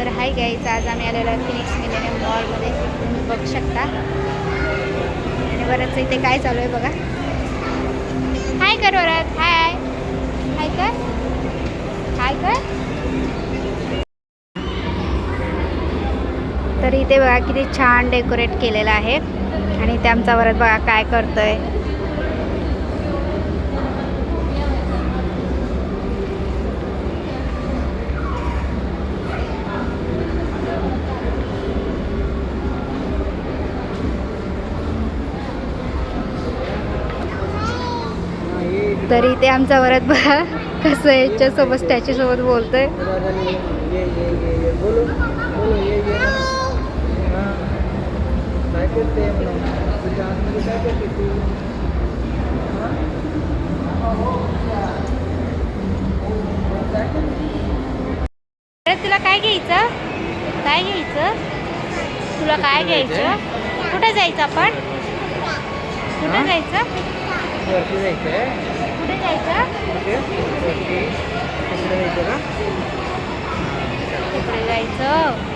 तर hi guys, आज आम्ही आलेलो आहे फिनिक्स मिलेनियम मॉलमध्ये. तुम्ही बघू शकता. आणि बरंच इथे काय चालू आहे बघा. हाय कर वरच, हाय हाय कर, हाय कर. तर इथे बघा किती छान डेकोरेट केलेलं आहे. आणि ते आमचा वरच बघा काय करतोय. तर इथे आमचा वरत बघा कसं याच्यासोबत स्टॅच्यूसोबत बोलतोय. तुला काय घ्यायचं, काय घ्यायचं, तुला काय घ्यायचं, कुठे जायचं आपण, कुठे जायचं, वरती जायचंय, कुठे जायचं, वरती तिकडे जायचं का, कुठे जायचं.